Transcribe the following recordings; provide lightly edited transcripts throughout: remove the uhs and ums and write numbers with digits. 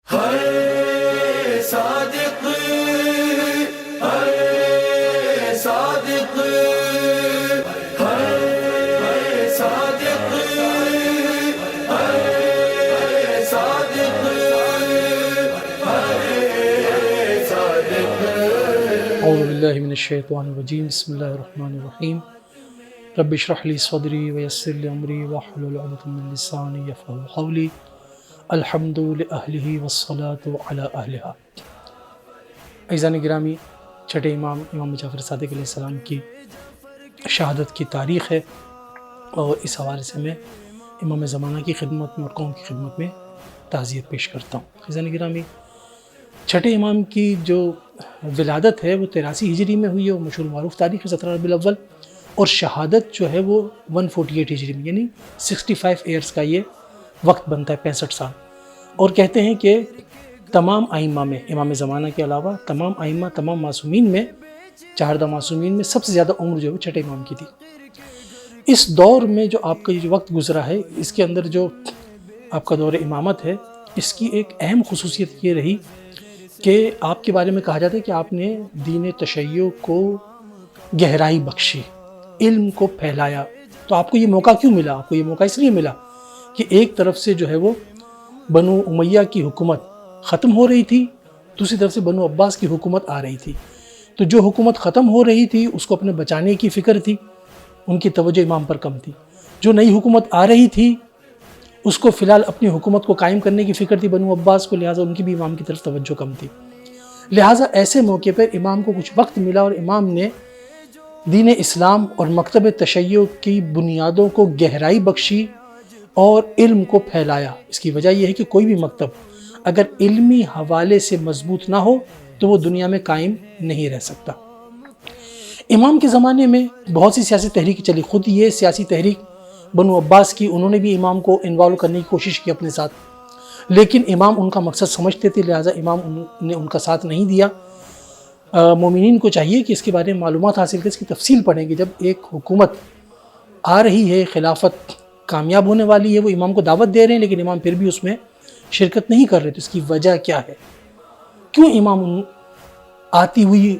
صادق صادق صادق اعوذ باللہ من الشیطان الرجیم بسم اللہ الرحمن الرحیم رب اشرح لی صدری ویسر لی امری واحلل عقدۃ من لسانی یفقہوا قولی الحمد لأہلہ والصلاة علی اہلہا۔ عزیزان گرامی، چھٹے امام جعفر صادق علیہ السلام کی شہادت کی تاریخ ہے، اور اس حوالے سے میں امام زمانہ کی خدمت میں اور قوم کی خدمت میں تعزیت پیش کرتا ہوں۔ عزیزان گرامی، چھٹے امام کی جو ولادت ہے وہ 83 ہجری میں ہوئی ہے، وہ مشہور معروف تاریخ ہے 17 ربیع الاول، اور شہادت جو ہے وہ 148 ہجری میں، یعنی 65 ایئرس کا یہ وقت بنتا ہے، 65 سال۔ اور کہتے ہیں کہ تمام ائمہ میں، امام زمانہ کے علاوہ تمام ائمہ، تمام معصومین میں، 14 معصومین میں سب سے زیادہ عمر جو ہے وہ چھٹے امام کی تھی۔ اس دور میں جو آپ کا یہ جو وقت گزرا ہے، اس کے اندر جو آپ کا دور امامت ہے، اس کی ایک اہم خصوصیت یہ رہی کہ آپ کے بارے میں کہا جاتا ہے کہ آپ نے دین تشیع کو گہرائی بخشی، علم کو پھیلایا۔ تو آپ کو یہ موقع کیوں ملا؟ آپ کو یہ موقع اس لیے ملا کہ ایک طرف سے جو ہے وہ بنو امیہ کی حکومت ختم ہو رہی تھی، دوسری طرف سے بنو عباس کی حکومت آ رہی تھی۔ تو جو حکومت ختم ہو رہی تھی اس کو اپنے بچانے کی فکر تھی، ان کی توجہ امام پر کم تھی۔ جو نئی حکومت آ رہی تھی اس کو فی الحال اپنی حکومت کو قائم کرنے کی فکر تھی بنو عباس کو، لہٰذا ان کی بھی امام کی طرف توجہ کم تھی۔ لہٰذا ایسے موقع پر امام کو کچھ وقت ملا اور امام نے دین اسلام اور مکتب تشیع کی بنیادوں کو گہرائی بخشی اور علم کو پھیلایا۔ اس کی وجہ یہ ہے کہ کوئی بھی مکتب اگر علمی حوالے سے مضبوط نہ ہو تو وہ دنیا میں قائم نہیں رہ سکتا۔ امام کے زمانے میں بہت سی سیاسی تحریک چلی، خود یہ سیاسی تحریک بنو عباس کی، انہوں نے بھی امام کو انوالو کرنے کی کوشش کی اپنے ساتھ، لیکن امام ان کا مقصد سمجھتے تھے، لہٰذا امام نے ان کا ساتھ نہیں دیا۔ مومنین کو چاہیے کہ اس کے بارے میں معلومات حاصل کریں، اس کی تفصیل پڑھیں کہ جب ایک حکومت آ رہی ہے، خلافت کامیاب ہونے والی ہے، وہ امام کو دعوت دے رہے ہیں لیکن امام پھر بھی اس میں شرکت نہیں کر رہے، تو اس کی وجہ کیا ہے؟ کیوں امام آتی ہوئی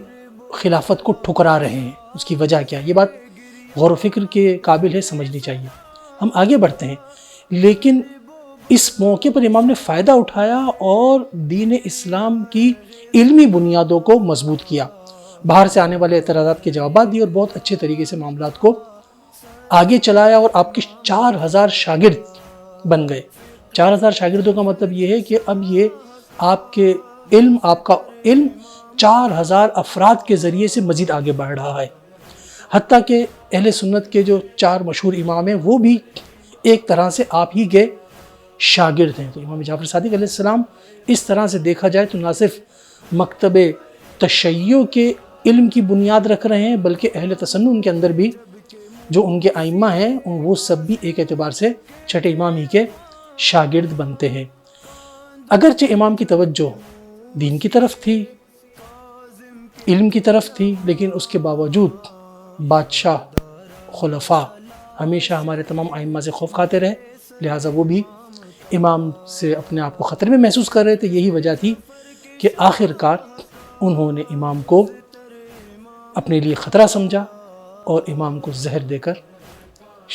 خلافت کو ٹھکرا رہے ہیں؟ اس کی وجہ کیا ہے؟ یہ بات غور و فکر کے قابل ہے، سمجھنی چاہیے۔ ہم آگے بڑھتے ہیں، لیکن اس موقع پر امام نے فائدہ اٹھایا اور دین اسلام کی علمی بنیادوں کو مضبوط کیا، باہر سے آنے والے اعتراضات کے جوابات دیے اور بہت اچھے طریقے سے معاملات کو آگے چلایا، اور آپ کے 4000 شاگرد بن گئے۔ 4000 شاگردوں کا مطلب یہ ہے کہ اب یہ آپ کا علم 4000 افراد کے ذریعے سے مزید آگے بڑھ رہا ہے، حتیٰ کہ اہل سنت کے جو 4 مشہور امام ہیں وہ بھی ایک طرح سے آپ ہی کے شاگرد ہیں۔ تو امام جعفر صادق علیہ السلام اس طرح سے دیکھا جائے تو نہ صرف مکتب تشیع کے علم کی بنیاد رکھ رہے ہیں، بلکہ اہل تسنن کے اندر بھی جو ان کے ائمہ ہیں وہ سب بھی ایک اعتبار سے چھٹے امام ہی کے شاگرد بنتے ہیں۔ اگرچہ امام کی توجہ دین کی طرف تھی، علم کی طرف تھی، لیکن اس کے باوجود بادشاہ، خلفاء ہمیشہ ہمارے تمام ائمہ سے خوف کھاتے رہے، لہٰذا وہ بھی امام سے اپنے آپ کو خطرے میں محسوس کر رہے تھے۔ یہی وجہ تھی کہ آخر کار انہوں نے امام کو اپنے لیے خطرہ سمجھا اور امام کو زہر دے کر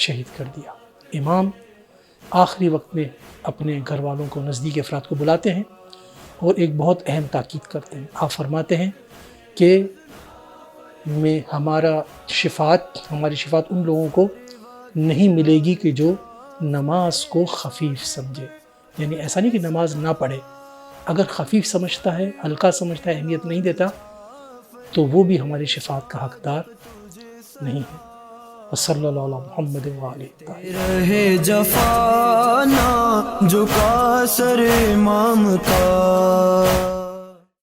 شہید کر دیا۔ امام آخری وقت میں اپنے گھر والوں کو، نزدیک افراد کو بلاتے ہیں اور ایک بہت اہم تاکید کرتے ہیں۔ آپ فرماتے ہیں کہ ہماری شفاعت ان لوگوں کو نہیں ملے گی کہ جو نماز کو خفیف سمجھے، یعنی ایسا نہیں کہ نماز نہ پڑھے، اگر خفیف سمجھتا ہے، ہلکا سمجھتا ہے، اہمیت نہیں دیتا، تو وہ بھی ہماری شفاعت کا حقدار نہیں ہے۔ وصلی اللہ علی محمد وآلہ رہے جفا نہ جھکا سر امام کا۔